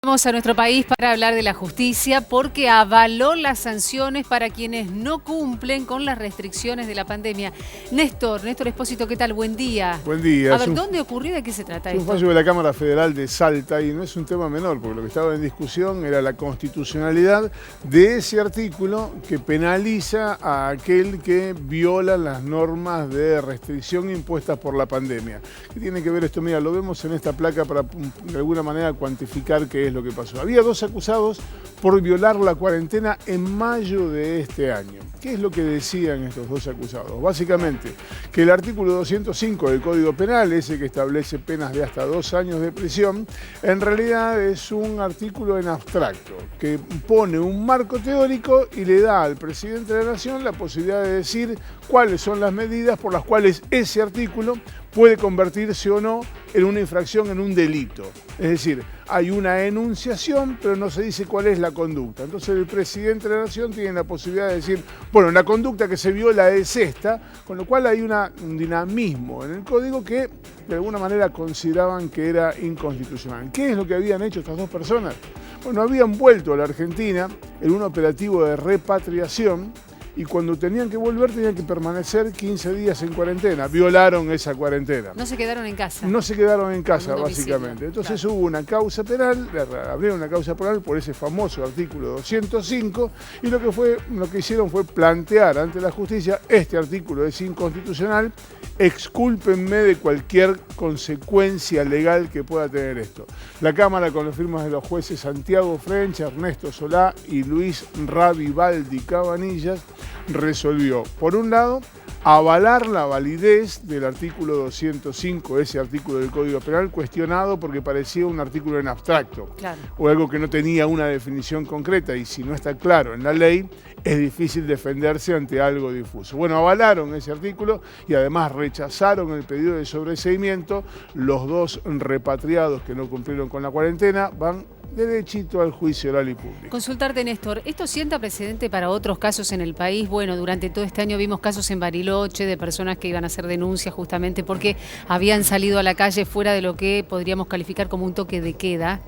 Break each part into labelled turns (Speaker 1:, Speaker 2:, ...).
Speaker 1: Vamos a nuestro país para hablar de la justicia porque avaló las sanciones para quienes no cumplen con las restricciones de la pandemia. Néstor Espósito, ¿qué tal? Buen día.
Speaker 2: Buen día.
Speaker 1: A ver, ¿dónde ocurrió? ¿De qué se trata esto?
Speaker 2: Es un fallo de la Cámara Federal de Salta y no es un tema menor, porque lo que estaba en discusión era la constitucionalidad de ese artículo que penaliza a aquel que viola las normas de restricción impuestas por la pandemia. ¿Qué tiene que ver esto? Mira, lo vemos en esta placa para de alguna manera cuantificar qué es lo que pasó. Había dos acusados por violar la cuarentena en mayo de este año. ¿Qué es lo que decían estos dos acusados? Básicamente, que el artículo 205 del Código Penal, ese que establece penas de hasta 2 años de prisión, en realidad es un artículo en abstracto, que pone un marco teórico y le da al presidente de la Nación la posibilidad de decir cuáles son las medidas por las cuales ese artículo puede convertirse o no en una infracción, en un delito. Es decir, hay una enunciación, pero no se dice cuál es la conducta. Entonces el presidente de la Nación tiene la posibilidad de decir, bueno, la conducta que se viola es esta, con lo cual hay un dinamismo en el código que de alguna manera consideraban que era inconstitucional. ¿Qué es lo que habían hecho estas dos personas? Bueno, habían vuelto a la Argentina en un operativo de repatriación y cuando tenían que volver tenían que permanecer 15 días en cuarentena. Violaron esa cuarentena.
Speaker 1: No se quedaron en casa.
Speaker 2: No se quedaron en casa,
Speaker 1: En un domicilio.
Speaker 2: básicamente. Entonces
Speaker 1: Claro.
Speaker 2: hubo una causa penal, abrieron una causa penal por ese famoso artículo 205 y lo que hicieron fue plantear ante la justicia: este artículo es inconstitucional, excúlpenme de cualquier consecuencia legal que pueda tener esto. La Cámara, con las firmas de los jueces Santiago French, Ernesto Solá y Luis Ravivaldi Cabanillas, resolvió, por un lado, avalar la validez del artículo 205, ese artículo del Código Penal cuestionado porque parecía un artículo en abstracto,
Speaker 1: Claro.
Speaker 2: o algo que no tenía una definición concreta, y si no está claro en la ley, es difícil defenderse ante algo difuso. Bueno, avalaron ese artículo y además rechazaron el pedido de sobreseimiento. Los dos repatriados que no cumplieron con la cuarentena van derechito al juicio oral y público.
Speaker 1: Consultarte, Néstor, ¿esto sienta precedente para otros casos en el país? Bueno, durante todo este año vimos casos en Bariloche de personas que iban a hacer denuncias justamente porque habían salido a la calle fuera de lo que podríamos calificar como un toque de queda,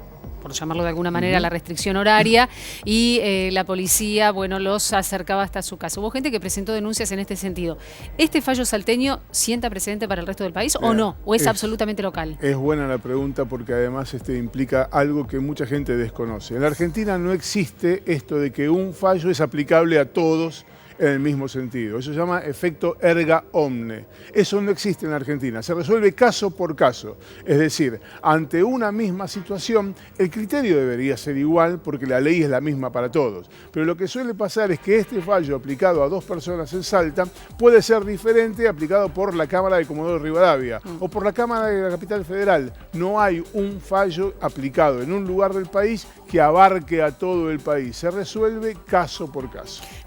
Speaker 1: por llamarlo de alguna manera, la restricción horaria, y la policía, bueno, los acercaba hasta su casa. Hubo gente que presentó denuncias en este sentido. ¿Este fallo salteño sienta precedente para el resto del país o no? ¿O es absolutamente local?
Speaker 2: Es buena la pregunta porque además implica algo que mucha gente desconoce. En la Argentina no existe esto de que un fallo es aplicable a todos en el mismo sentido. Eso se llama efecto erga omne. Eso no existe en la Argentina. Se resuelve caso por caso. Es decir, ante una misma situación, el criterio debería ser igual porque la ley es la misma para todos. Pero lo que suele pasar es que este fallo aplicado a dos personas en Salta puede ser diferente aplicado por la Cámara de Comodoro Rivadavia o por la Cámara de la Capital Federal. No hay un fallo aplicado en un lugar del país que abarque a todo el país. Se resuelve caso por caso.